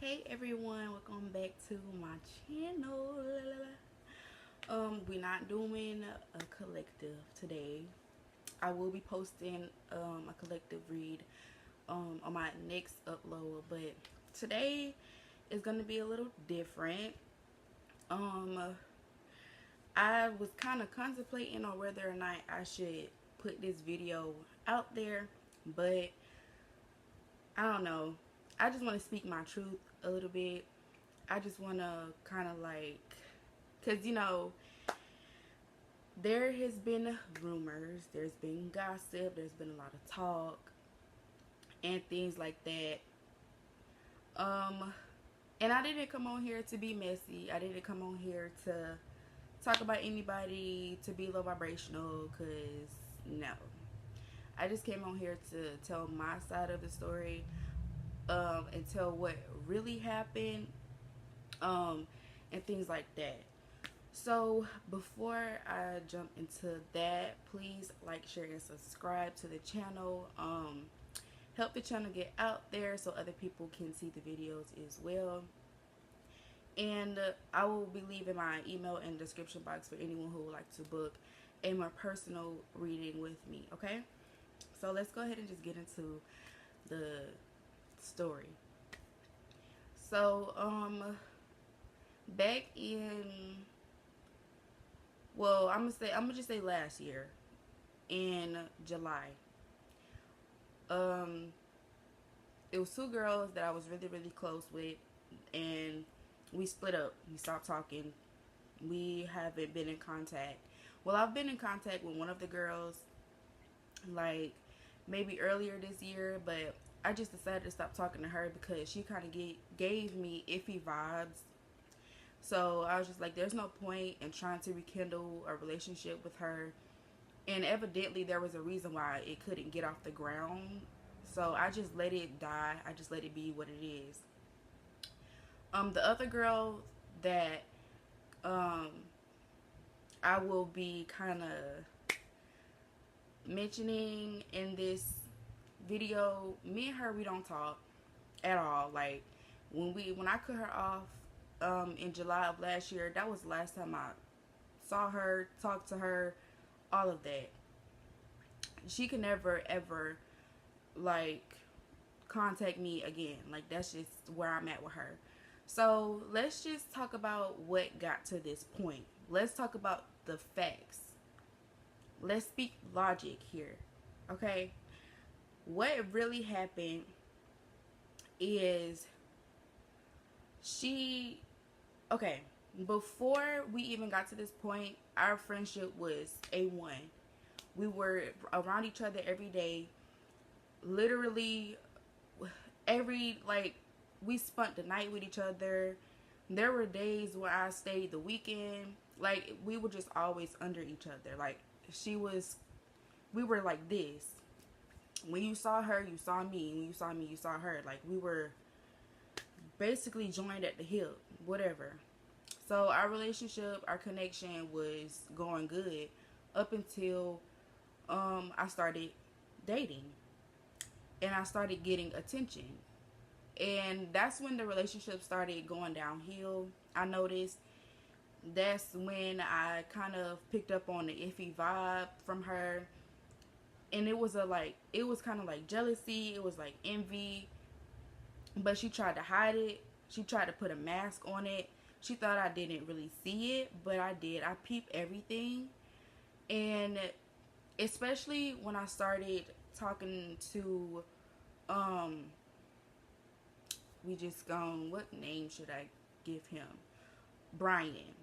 Hey everyone, welcome back to my channel. We're not doing a collective today. I will be posting a collective read on my next upload, but today is gonna be a little different. Um I was kind of contemplating on whether or not I should put this video out there, but I don't know. I just want to speak my truth a little bit. I just want to kind of like, because there has been rumors, there's been gossip, there's been a lot of talk and things like that. And I didn't come on here to be messy. I didn't come on here to talk about anybody, to be low vibrational, because no. I just came on here to tell my side of the story, and tell what really happened, and things like that. So before I jump into that, please like, share, and subscribe to the channel. Help the channel get out there so other people can see the videos as well. And I will be leaving my email in the description box for anyone who would like to book a more personal reading with me, okay? So let's go ahead and just get into the story. So, back in, well, I'm gonna just say last year in July. Um, it was two girls that I was really, really close with, and we split up. We stopped talking. We haven't been in contact. Well, I've been in contact with one of the girls, like maybe earlier this year, but I just decided to stop talking to her because she kind of gave me iffy vibes. So I was just like, there's no point in trying to rekindle a relationship with her. And evidently there was a reason why it couldn't get off the ground. So I just let it die. I just let it be what it is. The other girl that um, I will be kind of mentioning in this video, me and her, we don't talk at all. Like when I cut her off in July of last year, that was the last time I saw her, talked to her, all of that. She could never ever like contact me again. Like that's just where I'm at with her. So let's just talk about what got to this point. Let's talk about the facts. Let's speak logic here. Okay? What really happened is she, okay, before we even got to this point, our friendship was A1. We were around each other every day. Literally like we spent the night with each other. There were days where I stayed the weekend. Like we were just always under each other. Like we were like this. When you saw her, you saw me. When you saw me, you saw her. Like we were basically joined at the hip, whatever. So our relationship, our connection was going good up until I started dating and I started getting attention. And that's when the relationship started going downhill. I noticed that's when I kind of picked up on the iffy vibe from her. And it was kind of like jealousy, it was like envy, but she tried to hide it. She tried to put a mask on it. She thought I didn't really see it, but I did. I peeped everything. And especially when I started talking to, we just gone, what name should I give him? Brian.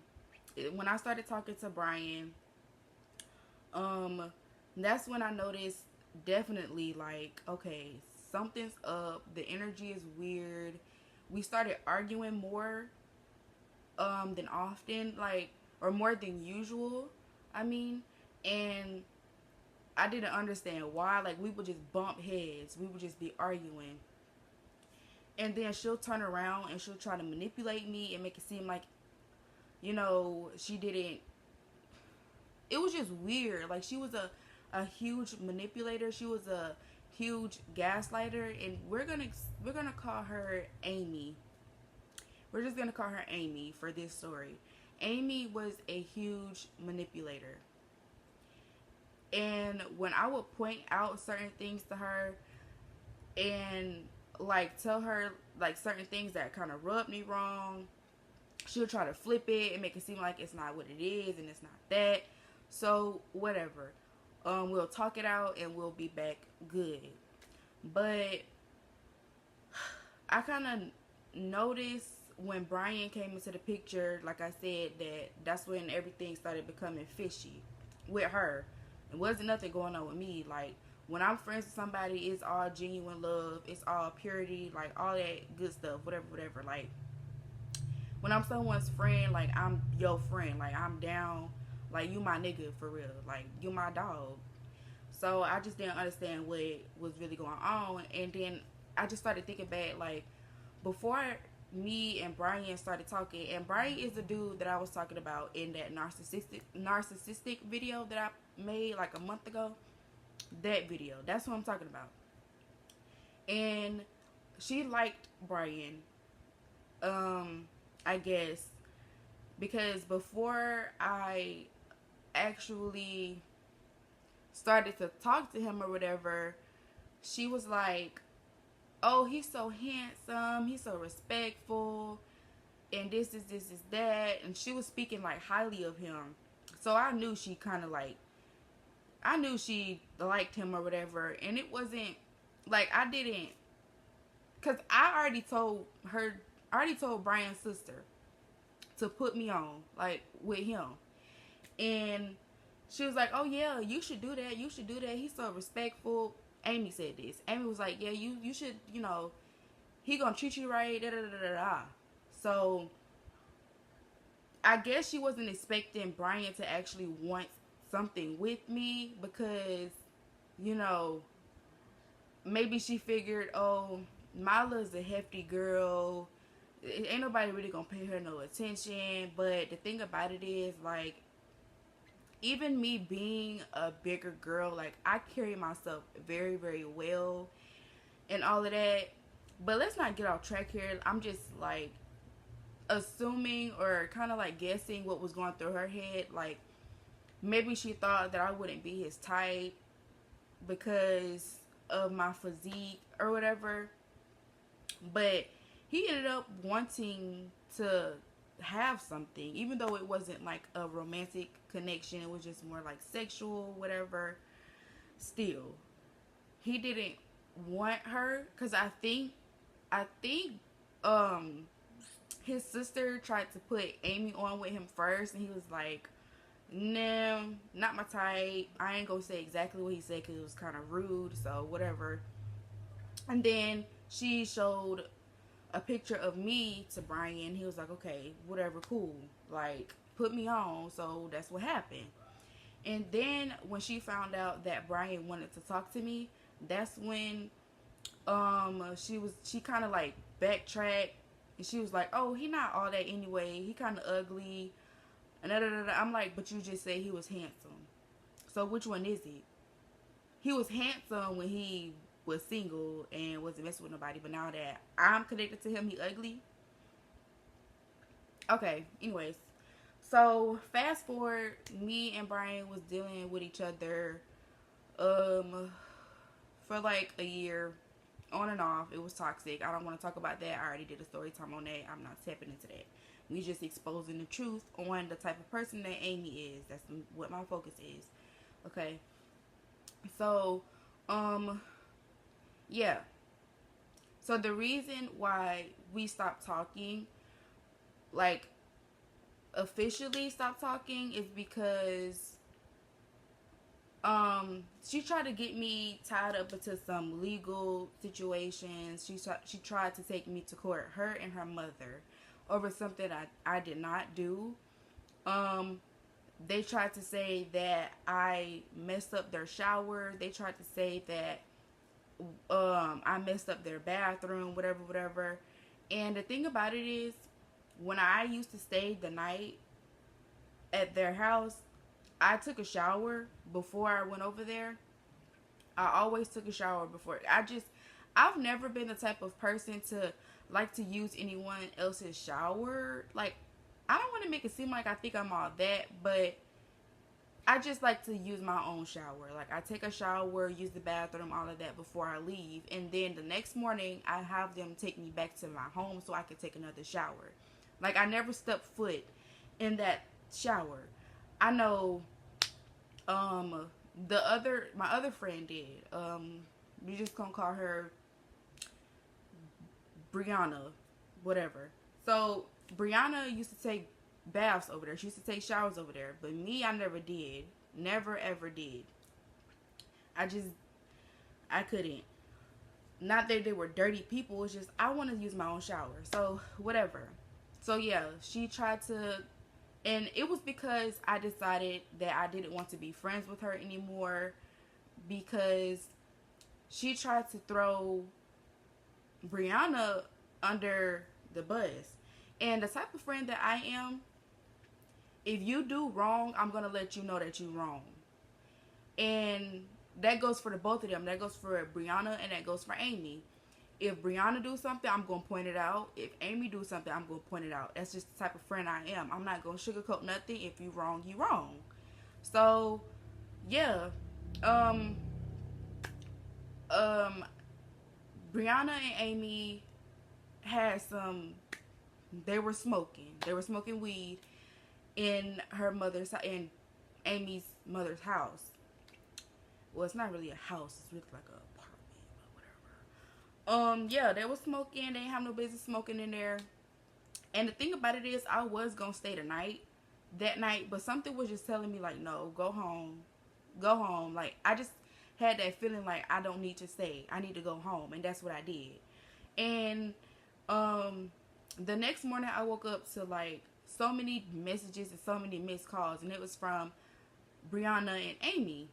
When I started talking to Brian, that's when I noticed definitely like, okay, something's up. The energy is weird. We started arguing more than often, like, or more than usual, I mean. And I didn't understand why. Like we would just bump heads. We would just be arguing. And then she'll turn around and she'll try to manipulate me and make it seem like, she didn't. It was just weird. Like she was a huge manipulator. She was a huge gaslighter, and we're gonna call her Amy. We're just gonna call her Amy for this story. Amy was a huge manipulator. And when I would point out certain things to her and like tell her like certain things that kind of rubbed me wrong, she'll try to flip it and make it seem like it's not what it is and it's not that. So whatever. We'll talk it out and we'll be back good. But I kind of noticed when Brian came into the picture, like I said, that's when everything started becoming fishy with her. It wasn't nothing going on with me. Like, when I'm friends with somebody, it's all genuine love. It's all purity, like, all that good stuff, whatever, whatever. Like, when I'm someone's friend, like, I'm your friend. Like, I'm down. Like, you my nigga, for real. Like, you my dog. So, I just didn't understand what was really going on. And then I just started thinking back, like, before me and Brian started talking, and Brian is the dude that I was talking about in that narcissistic video that I made like a month ago. That video, that's what I'm talking about. And she liked Brian, I guess, because before I actually started to talk to him or whatever, she was like, oh, he's so handsome, he's so respectful, and this is that. And she was speaking like highly of him. So I knew she kind of like, I knew she liked him or whatever. And it wasn't like I didn't, because I already told Brian's sister to put me on, like, with him. And she was like, oh yeah, you should do that, he's so respectful. Amy said this. Amy was like, yeah, you should, you know, he gonna treat you right, da da da da da. So I guess she wasn't expecting Brian to actually want something with me, because, you know, maybe she figured, oh, Mila's a hefty girl, ain't nobody really gonna pay her no attention. But the thing about it is, like, even me being a bigger girl, like, I carry myself very, very well and all of that. But let's not get off track here. I'm just, like, assuming or kind of, like, guessing what was going through her head. Like, maybe she thought that I wouldn't be his type because of my physique or whatever. But he ended up wanting to have something, even though it wasn't like a romantic connection, it was just more like sexual, whatever. Still, he didn't want her, because I think his sister tried to put Amy on with him first, and he was like, no, not my type. I ain't gonna say exactly what he said because it was kind of rude, so whatever. And then she showed a picture of me to Brian. He was like, okay, whatever, cool, like, put me on. So that's what happened. And then when she found out that Brian wanted to talk to me, that's when she kind of like backtracked, and she was like, oh, he not all that anyway, he kind of ugly, and I'm like, but you just said he was handsome, so which one is it? He was handsome when he was single and wasn't messing with nobody, but now that I'm connected to him, he ugly. Okay, anyways, so fast forward, me and Brian was dealing with each other for like a year, on and off. It was toxic. I don't want to talk about that. I already did a story time on that. I'm not tapping into that. We just exposing the truth on the type of person that Amy is. That's what my focus is. Okay. So, yeah. So the reason why we stopped talking, like, officially stopped talking, is because she tried to get me tied up into some legal situations. She tried to take me to court, her and her mother, over something I did not do. They tried to say that I messed up their shower. They tried to say that I messed up their bathroom, whatever. And the thing about it is, when I used to stay the night at their house, I took a shower before I went over there. I always took a shower before. I've never been the type of person to like to use anyone else's shower. Like, I don't want to make it seem like I think I'm all that, but I just like to use my own shower. Like, I take a shower, use the bathroom, all of that before I leave. And then the next morning, I have them take me back to my home so I can take another shower. Like, I never stepped foot in that shower. I know my other friend did. We just gonna call her Brianna, whatever. So, Brianna used to take baths over there. She used to take showers over there. But me, I never did. Never ever did. I couldn't. Not that they were dirty people. It's just I want to use my own shower. So whatever. So yeah, she tried to, and it was because I decided that I didn't want to be friends with her anymore, because she tried to throw Brianna under the bus. And the type of friend that I am, if you do wrong, I'm going to let you know that you're wrong. And that goes for the both of them. That goes for Brianna and that goes for Amy. If Brianna do something, I'm going to point it out. If Amy do something, I'm going to point it out. That's just the type of friend I am. I'm not going to sugarcoat nothing. If you wrong, you wrong. So, yeah. Brianna and Amy had they were smoking. They were smoking weed in in Amy's mother's house. Well, it's not really a house. It's really like an apartment or whatever. Yeah, they were smoking. They didn't have no business smoking in there. And the thing about it is, I was gonna stay that night, but something was just telling me like, no, go home. Like, I just had that feeling like I don't need to stay. I need to go home, and that's what I did. And the next morning I woke up to like so many messages and so many missed calls, and it was from Brianna and Amy,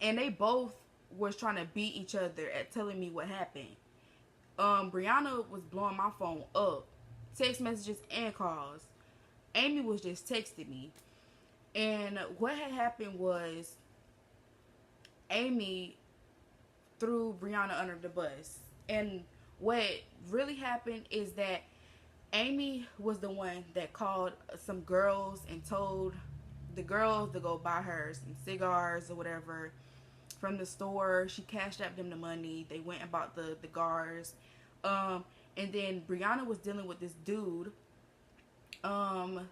and they both was trying to beat each other at telling me what happened. Brianna was blowing my phone up, text messages and calls. Amy was just texting me, and what had happened was Amy threw Brianna under the bus. And what really happened is that Amy was the one that called some girls and told the girls to go buy her some cigars or whatever from the store. She cashed out them the money. They went and bought the cigars. And then Brianna was dealing with this dude. And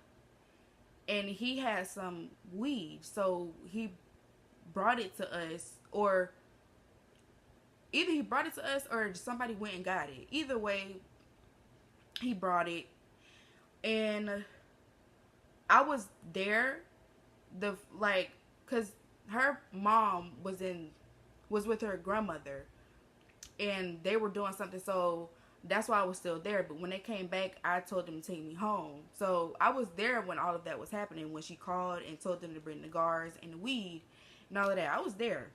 he had some weed. So he brought it to us, or either he brought it to us or somebody went and got it. Either way, he brought it, and I was there, cause her mom was with her grandmother, and they were doing something, so that's why I was still there. But when they came back, I told them to take me home. So I was there when all of that was happening, when she called and told them to bring the cigars and the weed and all of that. I was there.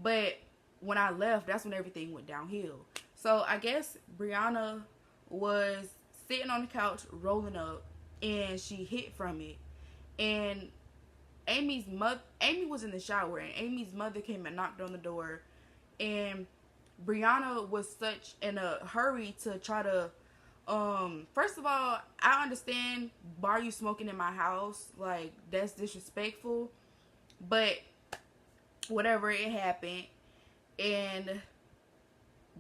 But when I left, that's when everything went downhill. So I guess Brianna was sitting on the couch rolling up, and she hit from it. And Amy was in the shower, and Amy's mother came and knocked on the door, and Brianna was such in a hurry to try to, first of all, I understand, why are you smoking in my house? Like, that's disrespectful. But whatever, it happened. And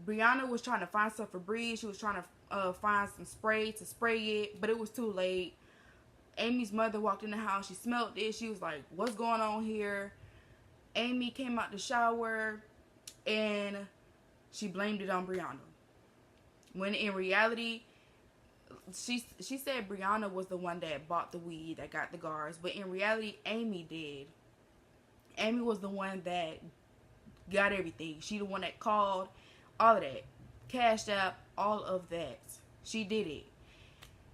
Brianna was trying to find some Febreze. She was trying to find some spray to spray it, but it was too late. Amy's mother walked in the house. She smelled it. She was like, what's going on here? Amy came out the shower, and she blamed it on Brianna. When in reality, she said Brianna was the one that bought the weed, that got the cigars. But in reality, Amy did. Amy was the one that got everything. She the one that called, all of that. Cashed out, all of that. She did it.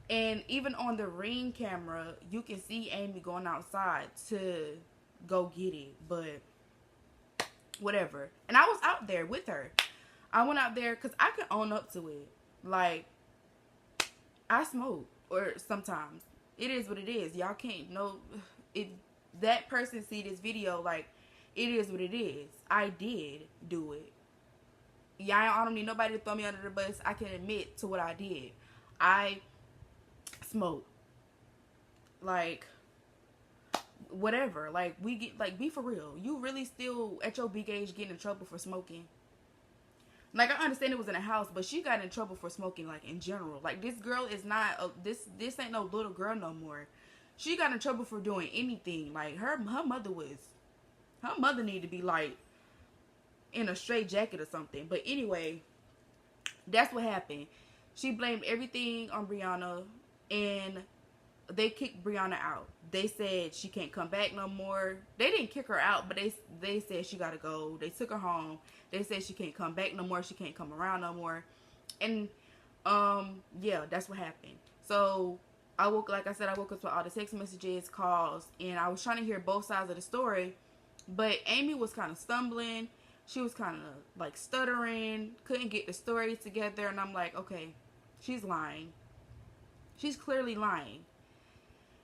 And even on the Ring camera, you can see Amy going outside to go get it. But whatever. And I was out there with her. I went out there because I can own up to it. Like, I smoke. Or sometimes. It is what it is. Y'all can't know. If that person see this video, like, it is what it is. I did do it. Yeah, I don't need nobody to throw me under the bus. I can admit to what I did. I smoked. Like, whatever. Like, we get, like, be for real. You really still, at your big age, getting in trouble for smoking? Like, I understand it was in a house, but she got in trouble for smoking, like, in general. Like, this girl is not, this ain't no little girl no more. She got in trouble for doing anything. Like, her mother needed to be, like, in a straight jacket or something. But anyway, that's what happened. She blamed everything on Brianna, and they kicked Brianna out. They said she can't come back no more. They didn't kick her out, but they said she gotta go. They took her home. They said she can't come back no more. She can't come around no more. And yeah, that's what happened. So like I said, I woke up to all the text messages, calls, and I was trying to hear both sides of the story. But Amy was kind of stumbling. She was kind of like stuttering, couldn't get the story together, and I'm like, okay, she's lying. She's clearly lying.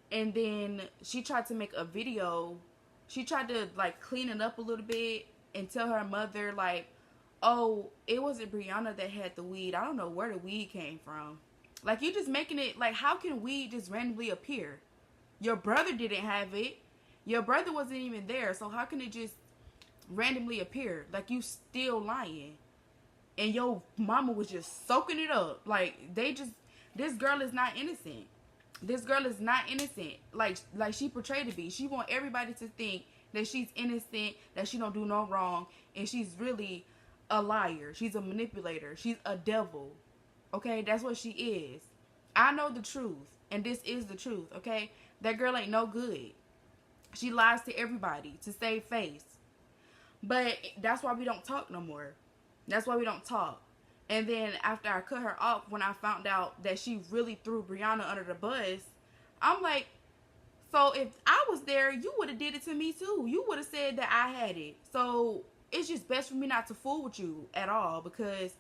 And then she tried to make a video. She tried to, like, clean it up a little bit and tell her mother, like, oh, it wasn't Brianna that had the weed. I don't know where the weed came from. Like, you just making it, like, how can weed just randomly appear? Your brother didn't have it. Your brother wasn't even there. So how can it just randomly appear? Like, you still lying. And your mama was just soaking it up. Like, this girl is not innocent. This girl is not innocent like she portrayed to be. She want everybody to think that she's innocent, that she don't do no wrong, and she's really a liar. She's a manipulator. She's a devil. Okay, that's what she is. I know the truth, and this is the truth, okay? That girl ain't no good. She lies to everybody to save face. But that's why we don't talk no more. That's why we don't talk. And then after I cut her off, when I found out that she really threw Brianna under the bus, I'm like, so if I was there, you would have did it to me too. You would have said that I had it. So it's just best for me not to fool with you at all, because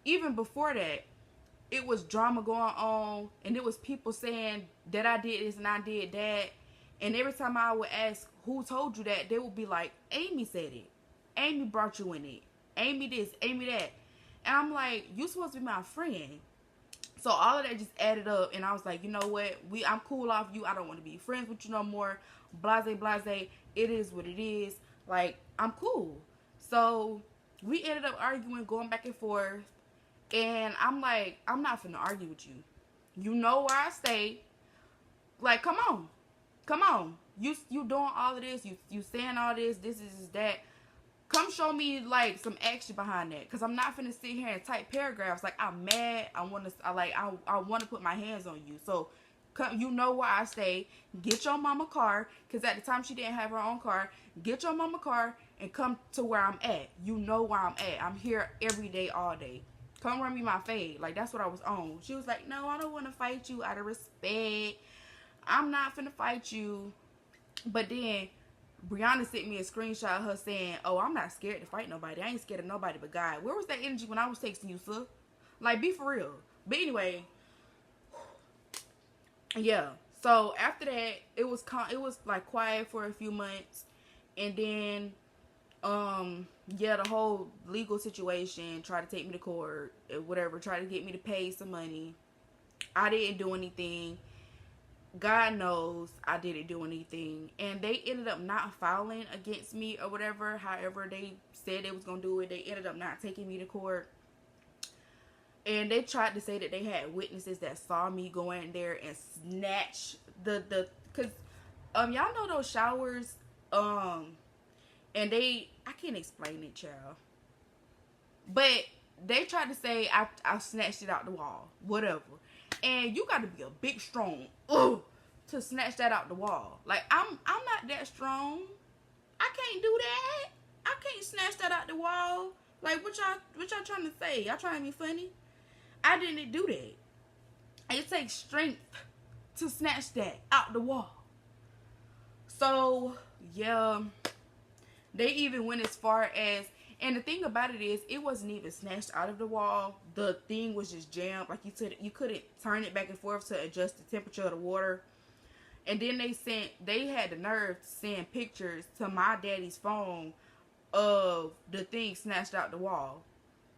even before that, it was drama going on, and it was people saying that I did this and I did that. And every time I would ask who told you that, they would be like, Amy said it. Amy brought you in it. Amy this, Amy that. And I'm like, you supposed to be my friend. So all of that just added up, and I was like, you know what? I'm cool off you. I don't want to be friends with you no more. Blase, blase. It is what it is. Like, I'm cool. So we ended up arguing, going back and forth. And I'm like, I'm not finna argue with you. You know where I stay. Like, come on. Come on. You doing all of this. You saying all this. This is that. Come show me, like, some action behind that. Because I'm not finna sit here and type paragraphs. Like, I'm mad. I want to put my hands on you. So, come, you know where I stay. Get your mama car. Because at the time, she didn't have her own car. Get your mama car and come to where I'm at. You know where I'm at. I'm here every day, all day. Come run me my fade. Like, that's what I was on. She was like, no, I don't want to fight you out of respect. I'm not finna fight you. But then Brianna sent me a screenshot of her saying, oh, I'm not scared to fight nobody. I ain't scared of nobody but God. Where was that energy when I was texting you, sir? Like, be for real. But anyway, yeah. So after that, it was like quiet for a few months. And then, yeah, the whole legal situation, tried to take me to court, whatever, tried to get me to pay some money. I didn't do anything. God knows I didn't do anything. And they ended up not filing against me or whatever. However they said they was going to do it. They ended up not taking me to court. And they tried to say that they had witnesses that saw me go in there and snatch because y'all know those showers, and I can't explain it, child. But they tried to say I snatched it out the wall, whatever. And you got to be a big strong to snatch that out the wall. Like, I'm not that strong. I can't do that. I can't snatch that out the wall. Like, what y'all trying to say? Y'all trying to be funny? I didn't do that. It takes strength to snatch that out the wall. So, yeah, they even went as far as, and the thing about it is, it wasn't even snatched out of the wall. The thing was just jammed. Like, you couldn't turn it back and forth to adjust the temperature of the water. And then they had the nerve to send pictures to my daddy's phone of the thing snatched out the wall.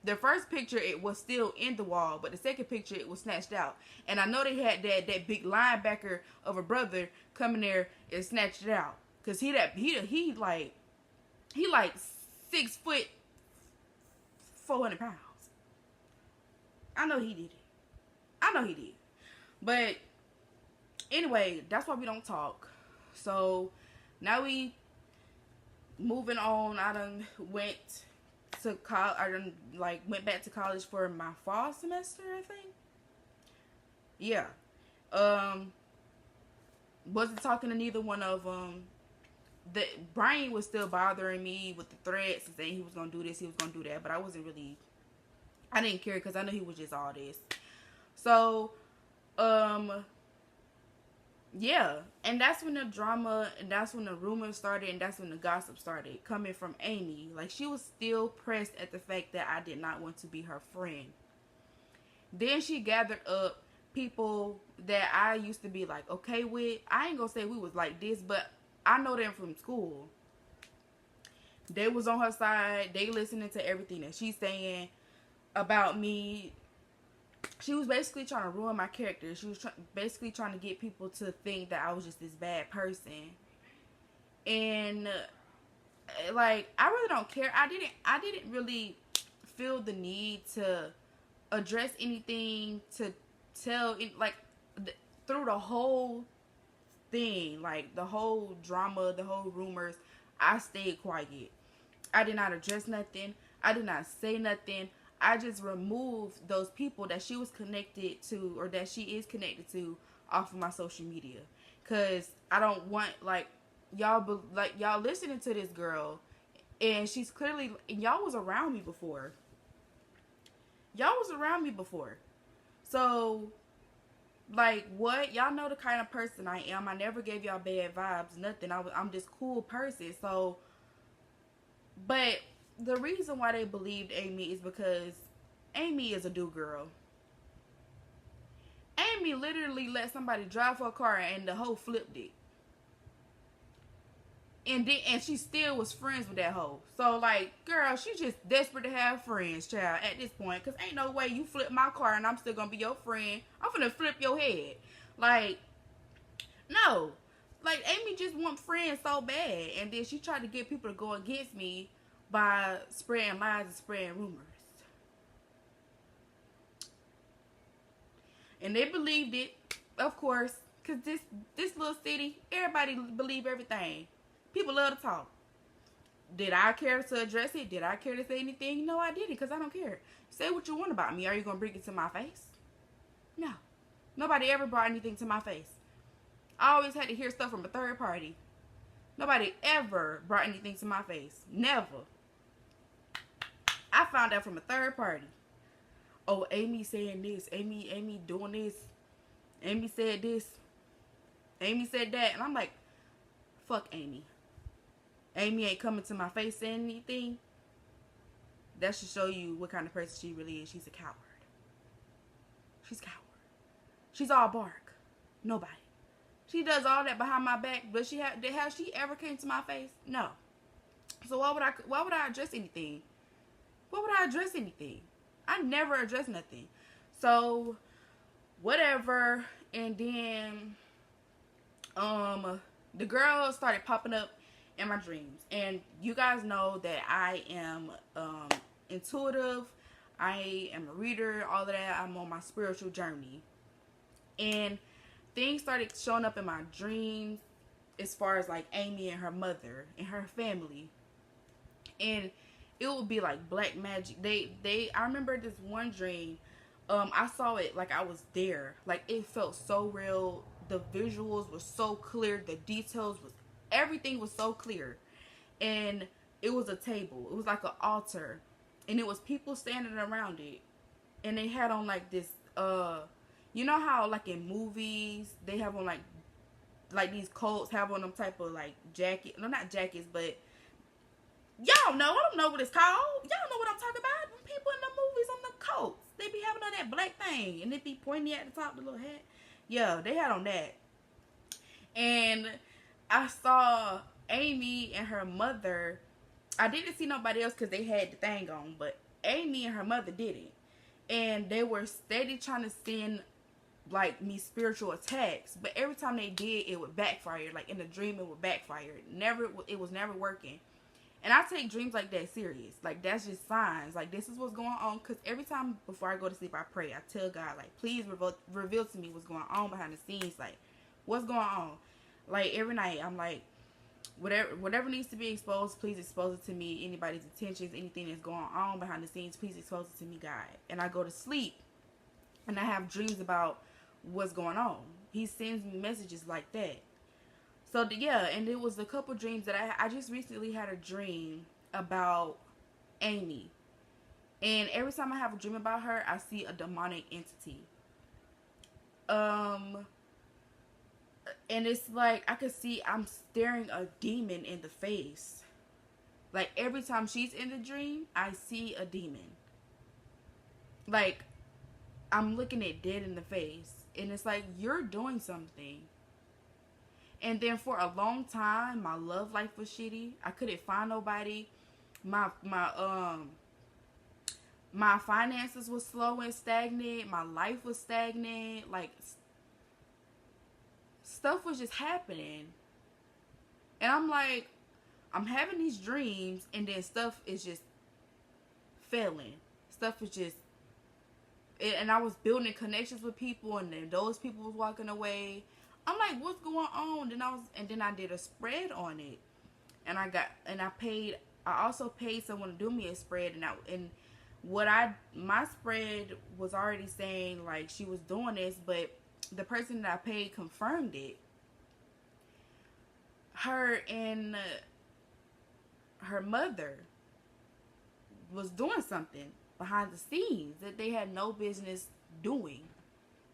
the first picture, it was still in the wall, but the second picture, it was snatched out. And I know they had that big linebacker of a brother come in there and snatched it out, cause he like 6 foot 400 pounds. I know he did it. I know he did. But anyway, that's why we don't talk. So now we moving on. I done went to college. I done went back to college for my fall semester, I think. Yeah. Wasn't talking to neither one of them. Brian was still bothering me with the threats and saying he was gonna do this, he was gonna do that, but I didn't care, because I know he was just all this. So yeah, and that's when the drama, and that's when the rumors started, and that's when the gossip started coming from Amy. Like, she was still pressed at the fact that I did not want to be her friend. Then she gathered up people that I used to be like okay with. I ain't gonna say we was like this, but I know them from school. They was on her side. They listening to everything that she's saying about me. She was basically trying to ruin my character. She was basically trying to get people to think that I was just this bad person. And I really don't care. I didn't really feel the need to address anything, to tell it, through the whole thing, the whole drama, the whole rumors, I stayed quiet. I did not address nothing. I did not say nothing. I just removed those people that she was connected to, or that she is connected to, off of my social media. Cause I don't want y'all listening to this girl, and she's clearly, and y'all was around me before. So what? Y'all know the kind of person I am. I never gave y'all bad vibes, nothing. I'm this cool person. So, but the reason why they believed Amy is because Amy is a do girl. Amy literally let somebody drive her car and the hoe flipped it. And she still was friends with that hoe. So, girl, she just desperate to have friends, child, at this point. Because ain't no way you flip my car and I'm still going to be your friend. I'm finna flip your head. No. Amy just want friends so bad. And then she tried to get people to go against me by spreading lies and spreading rumors. And they believed it, of course. Because this little city, everybody believe everything. People love to talk. Did I care to address it? Did I care to say anything? No, I didn't, because I don't care. Say what you want about me. Are you going to bring it to my face? No. Nobody ever brought anything to my face. I always had to hear stuff from a third party. Nobody ever brought anything to my face. Never. I found out from a third party. Oh, Amy saying this. Amy doing this. Amy said this. Amy said that. And I'm like, fuck Amy. Amy ain't coming to my face saying anything. That should show you what kind of person she really is. She's a coward. She's a coward. She's all bark. Nobody. She does all that behind my back, but has she ever came to my face? No. So why would I address anything? Why would I address anything? I never address nothing. So whatever. And then the girl started popping up in my dreams. And you guys know that I am intuitive. I am a reader, all of that. I'm on my spiritual journey. And things started showing up in my dreams as far as Amy and her mother and her family. And it would be like black magic. I remember this one dream. I saw it I was there. It felt so real. The visuals were so clear. The details everything was so clear. And it was a table. It was like an altar. And it was people standing around it. And they had on this, you know how in movies they have on these coats have on them type of jacket. No, not jackets, but y'all know. I don't know what it's called. Y'all know what I'm talking about. When people in the movies on the coats, they be having on that black thing. And they be pointy at the top, the little hat. Yeah, they had on that. And I saw Amy and her mother. I didn't see nobody else because they had the thing on. But Amy and her mother didn't. And they were steady trying to send like me spiritual attacks, but every time they did, it would backfire. Like in the dream, it would backfire. It was never working. And I take dreams like that serious. Like that's just signs. Like this is what's going on. Cause every time before I go to sleep, I pray. I tell God, like, please reveal to me what's going on behind the scenes. Like, what's going on? Like every night, I'm like, whatever needs to be exposed, please expose it to me. Anybody's intentions, anything that's going on behind the scenes, please expose it to me, God. And I go to sleep, and I have dreams about what's going on. He sends me messages like that. So yeah, and it was a couple dreams that I just recently had a dream about Amy. And every time I have a dream about her, I see a demonic entity. And it's like I could see I'm staring a demon in the face. Like every time she's in the dream, I see a demon. Like I'm looking it dead in the face. And it's like, you're doing something. And then for a long time, my love life was shitty. I couldn't find nobody. My finances was slow and stagnant. My life was stagnant. Like, stuff was just happening. And I'm like, I'm having these dreams, and then stuff is just failing. Stuff is just... And I was building connections with people, and then those people was walking away. I'm like, what's going on? Then I did a spread on it, and I also paid someone to do me a spread, my spread was already saying like she was doing this, but the person that I paid confirmed it. Her and her mother was doing something behind the scenes that they had no business doing.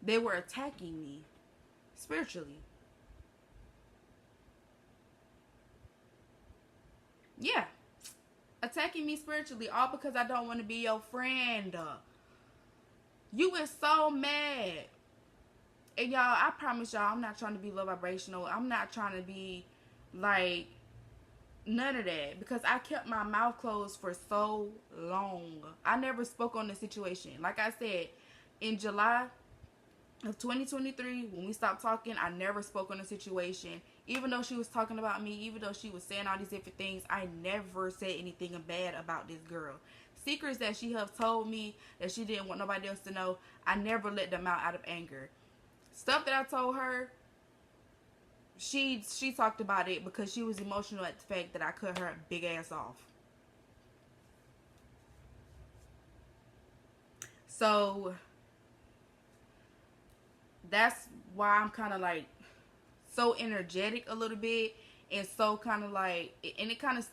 They were attacking me spiritually. Yeah. Attacking me spiritually, all because I don't want to be your friend. You were so mad. And y'all, I promise y'all, I'm not trying to be low vibrational. I'm not trying to be like none of that, because I kept my mouth closed for so long. I never spoke on the situation. Like I said, in July of 2023, when we stopped talking, I never spoke on the situation. Even though she was talking about me, even though she was saying all these different things, I never said anything bad about this girl. Secrets that she have told me that she didn't want nobody else to know, I never let them out of anger. Stuff that I told her, she talked about it because she was emotional at the fact that I cut her big ass off. So that's why I'm kind of like so energetic a little bit, and so kind of like, and it kind of,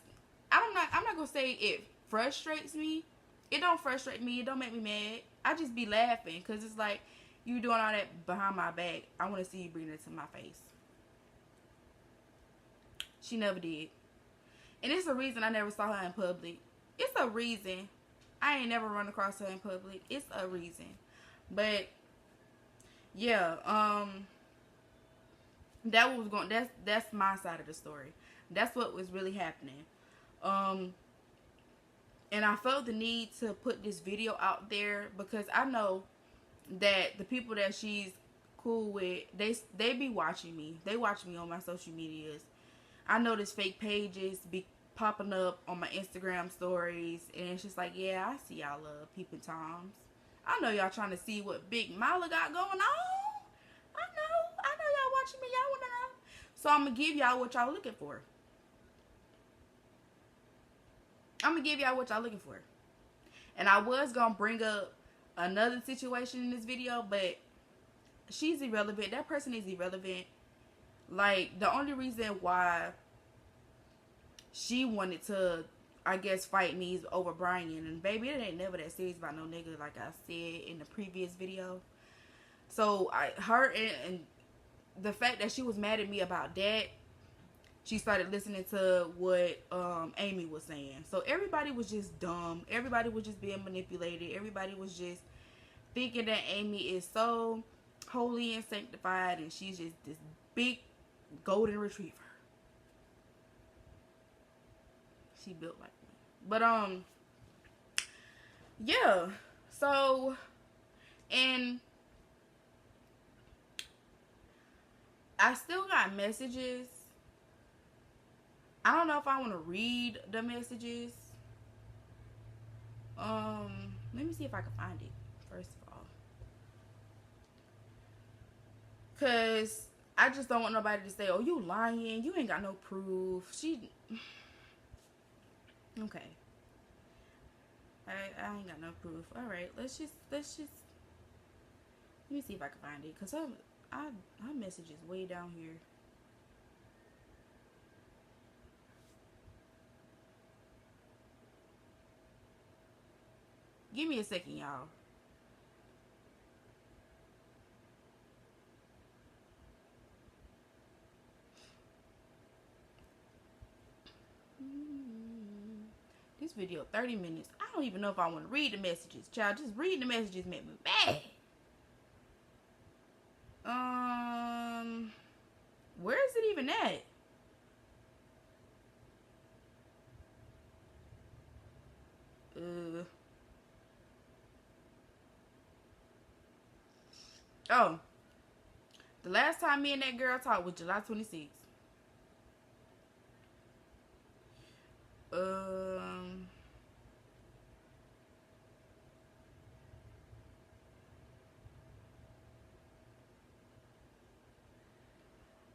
I'm not gonna say it frustrates me. It don't frustrate me. It don't make me mad. I just be laughing because it's like, you doing all that behind my back. I want to see you bring it to my face. She never did. And it's a reason I never saw her in public. It's a reason. I ain't never run across her in public. It's a reason. But yeah, that's my side of the story. That's what was really happening. And I felt the need to put this video out there because I know that the people that she's cool with, they be watching me. They watch me on my social medias. I notice fake pages be popping up on my Instagram stories, and it's just like, yeah, I see y'all peeping toms. I know y'all trying to see what Big Mala got going on. I know y'all watching me. Y'all want to know. So I'm going to give y'all what y'all looking for. And I was going to bring up another situation in this video, but she's irrelevant. That person is irrelevant. Like, the only reason why she wanted to, I guess, fight me is over Brian. And baby, it ain't never that serious about no nigga, like I said in the previous video. So, her and the fact that she was mad at me about that, she started listening to what Amy was saying. So, everybody was just dumb. Everybody was just being manipulated. Everybody was just thinking that Amy is so holy and sanctified, and she's just this big golden retriever. She built like me. But Yeah. So, and I still got messages. I don't know if I want to read the messages. Let me see if I can find it first of all, cause I just don't want nobody to say, "Oh, you lying? You ain't got no proof." Okay. I ain't got no proof. All right, let's just let me see if I can find it, cause our message is way down here. Give me a second, y'all. This video 30 minutes. I don't even know if I want to read the messages. Child, just reading the messages made me mad. Where is it even at? Oh, the last time me and that girl talked was July 26th.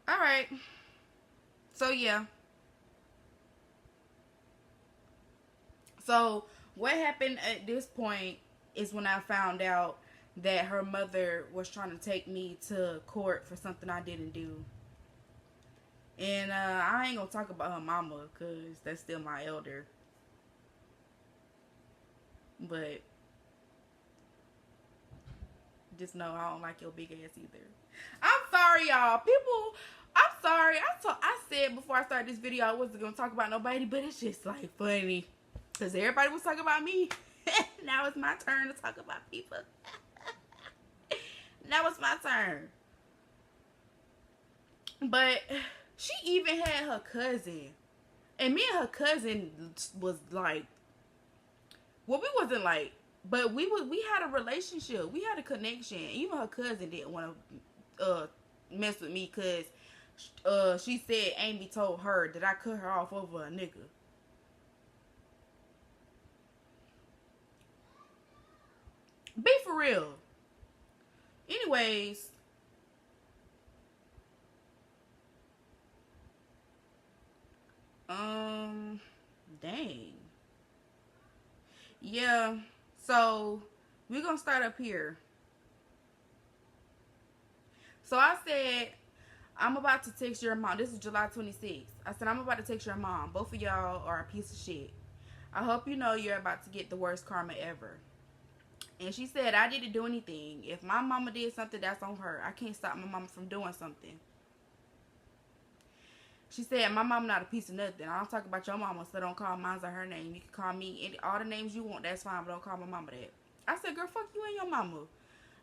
All right. So yeah. So what happened at this point is when I found out that her mother was trying to take me to court for something I didn't do. And I ain't gonna talk about her mama because that's still my elder. But just know I don't like your big ass either. I'm sorry, y'all. People, I'm sorry. I said before I started this video I wasn't gonna talk about nobody, but it's just like funny because everybody was talking about me. Now it's my turn to talk about people. Now it's my turn. But she even had her cousin, and me and her cousin was like, well, we wasn't like, but we had a relationship, we had a connection. Even her cousin didn't want to mess with me because she said Amy told her that I cut her off over a nigga. Be for real. Anyways, dang. Yeah, so we're gonna start up here. So I said, I'm about to text your mom. This is July 26th. I said, I'm about to text your mom. Both of y'all are a piece of shit. I hope you know you're about to get the worst karma ever. And she said, I didn't do anything. If my mama did something, that's on her. I can't stop my mama from doing something. She said, my mama not a piece of nothing. I don't talk about your mama, so don't call mine or her name. You can call me all the names you want. That's fine, but don't call my mama that. I said, girl, fuck you and your mama.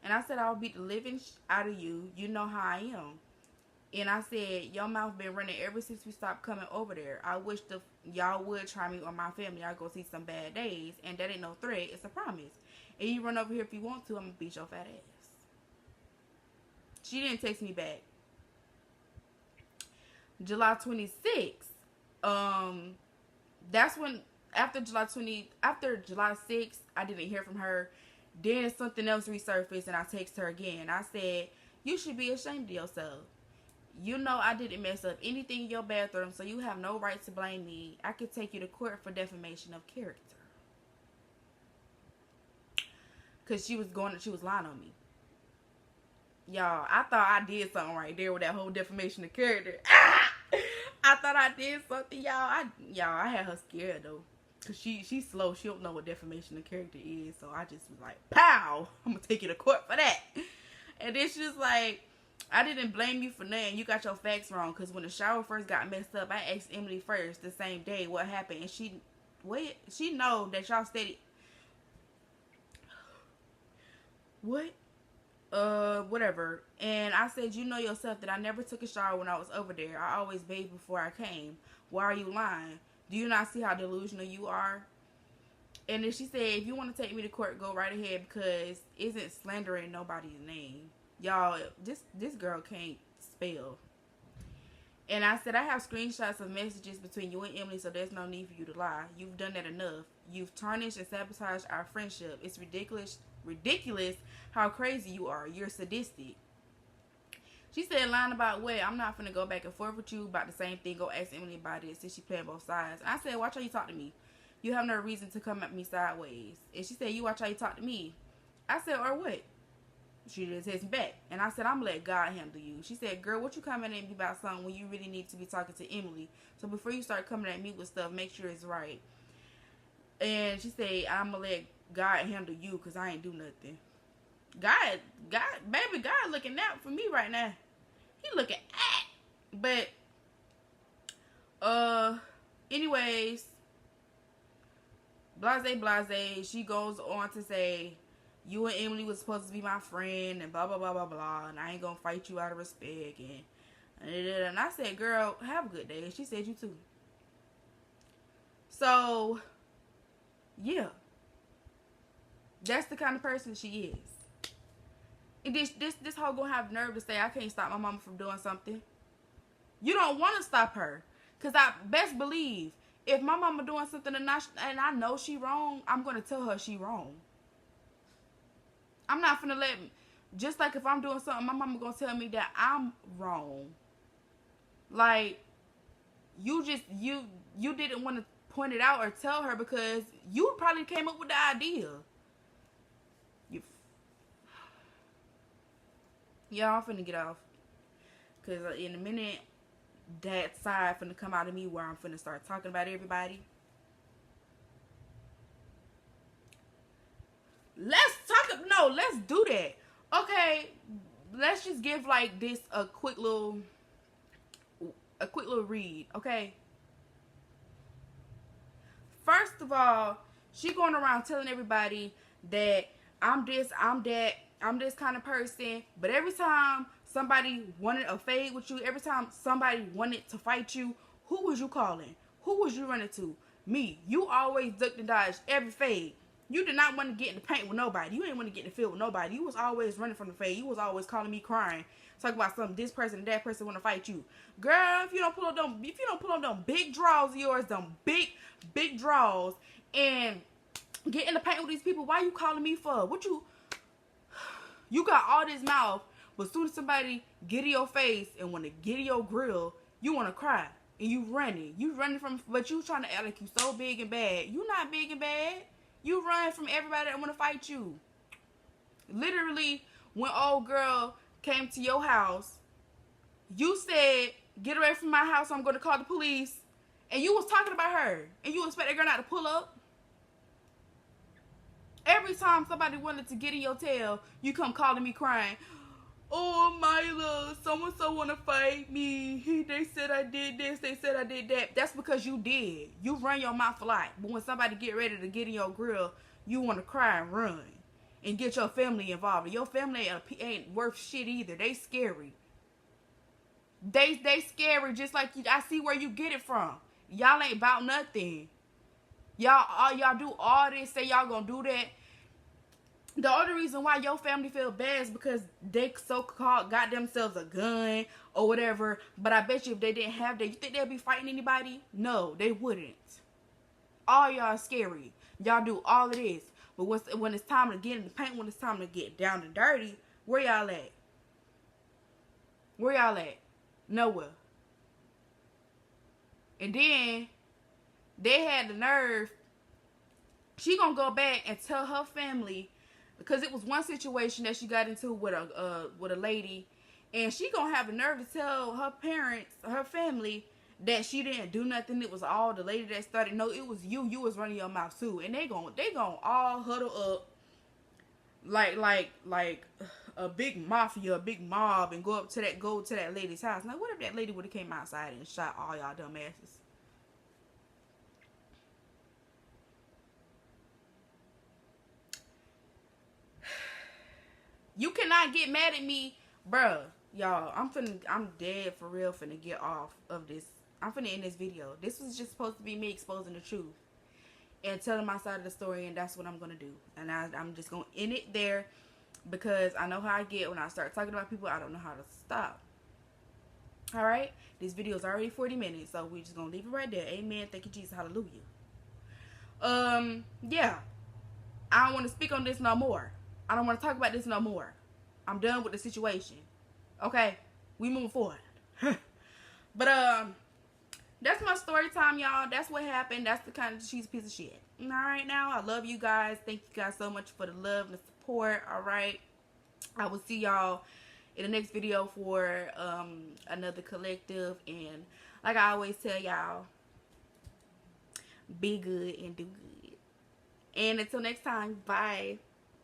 And I said, I'll beat the living out of you. You know how I am. And I said, your mouth been running ever since we stopped coming over there. I wish y'all would try me or my family. I go see some bad days. And that ain't no threat. It's a promise. And you run over here if you want to. I'm going to beat your fat ass. She didn't text me back. July 26th. That's when, after July 6th, I didn't hear from her. Then something else resurfaced and I text her again. I said, you should be ashamed of yourself. You know I didn't mess up anything in your bathroom, so you have no right to blame me. I could take you to court for defamation of character. Because she was lying on me. Y'all, I thought I did something right there with that whole defamation of character. I thought I did something, y'all. I had her scared, though. Because she's slow. She don't know what defamation of character is. So I just was like, pow! I'm going to take you to court for that. And then she was like, I didn't blame you for nothing. You got your facts wrong. Because when the shower first got messed up, I asked Emily first the same day what happened. And she know that y'all steady. What? Whatever. And I said, you know yourself that I never took a shower when I was over there. I always bathed before I came. Why are you lying? Do you not see how delusional you are? And then she said, if you want to take me to court, go right ahead, because isn't slandering nobody's name. Y'all, this girl can't spell. And I said, I have screenshots of messages between you and Emily, so there's no need for you to lie. You've done that enough. You've tarnished and sabotaged our friendship. It's ridiculous how crazy you are. You're sadistic. She said, lying about what? I'm not finna go back and forth with you about the same thing. Go ask Emily about it, since she playing both sides. And I said, watch how you talk to me. You have no reason to come at me sideways. And she said, you watch how you talk to me. I said, or what? She just hits back. And I said, I'm gonna let God handle you. She said, girl, what you coming at me about something when you really need to be talking to Emily? So before you start coming at me with stuff, make sure it's right. And she said, I'm gonna let God handle you, because I ain't do nothing. God, baby, God looking out for me right now. He looking at. But, anyways, blase, she goes on to say, you and Emily was supposed to be my friend, and blah, blah, blah, blah, blah, and I ain't gonna fight you out of respect, and I said, girl, have a good day, and she said, you too. So, yeah. That's the kind of person she is. And this hoe gonna have nerve to say, I can't stop my mama from doing something. You don't want to stop her. Because I best believe, if my mama doing something and I know she wrong, I'm gonna tell her she wrong. I'm not finna let, just like if I'm doing something, my mama gonna tell me that I'm wrong. Like, you didn't want to point it out or tell her because you probably came up with the idea. Y'all, I'm finna get off. Because in a minute, that side finna come out of me where I'm finna start talking about everybody. Let's do that. Okay, let's just give like this a quick little read, okay? First of all, she going around telling everybody that I'm this, I'm that, I'm this kind of person. But every time somebody wanted a fade with you, every time somebody wanted to fight you, who was you calling? Who was you running to? Me. You always ducked and dodged every fade. You did not want to get in the paint with nobody. You didn't want to get in the field with nobody. You was always running from the fade. You was always calling me crying. Talk about something this person and that person want to fight you. Girl, if you don't pull up them big draws of yours, them big draws, and get in the paint with these people, why you calling me for? What you got all this mouth, but as soon as somebody get in your face and want to get in your grill, you want to cry. And you running from, but you trying to act like you so big and bad. You not big and bad. You run from everybody that want to fight you. Literally, when old girl came to your house, you said, get away from my house, I'm going to call the police. And you was talking about her. And you expect that girl not to pull up? Every time somebody wanted to get in your tail, you come calling me crying. Oh, Mila, so-and-so want to fight me. They said I did this. They said I did that. That's because you did. You run your mouth a lot. But when somebody get ready to get in your grill, you want to cry and run. And get your family involved. And your family ain't worth shit either. They scary. They scary just like you. I see where you get it from. Y'all ain't about nothing. Y'all do all this, say y'all gonna do that. The only reason why your family feel bad is because they so-called got themselves a gun or whatever. But I bet you if they didn't have that, you think they'd be fighting anybody? No, they wouldn't. All y'all scary. Y'all do all of this. But when it's time to get in the paint, when it's time to get down and dirty, where y'all at? Where y'all at? Nowhere. And then they had the nerve. She gonna go back and tell her family, because it was one situation that she got into with a lady, and she gonna have the nerve to tell her parents, her family, that she didn't do nothing. It was all the lady that started. No, it was you. You was running your mouth too. And they gonna all huddle up like a big mafia, a big mob, and go to that lady's house. Now, what if that lady would have came outside and shot all y'all dumb asses? You cannot get mad at me, bruh. Y'all, I'm dead for real finna get off of this. I'm finna end this video. This was just supposed to be me exposing the truth. and telling my side of the story, and that's what I'm gonna do. And I'm just gonna end it there, because I know how I get when I start talking about people. I don't know how to stop. All right, this video is already 40 minutes, so we're just gonna leave it right there. Amen. Thank you, Jesus. Hallelujah. Yeah, I don't want to speak on this no more. I don't want to talk about this no more. I'm done with the situation. Okay, we move forward. But that's my story time, y'all. That's what happened. That's the kind of, she's a piece of shit. All right, now I love you guys. Thank you guys so much for the love and the support. All right, I will see y'all in the next video for another collective. And like I always tell y'all, be good and do good. And until next time, bye.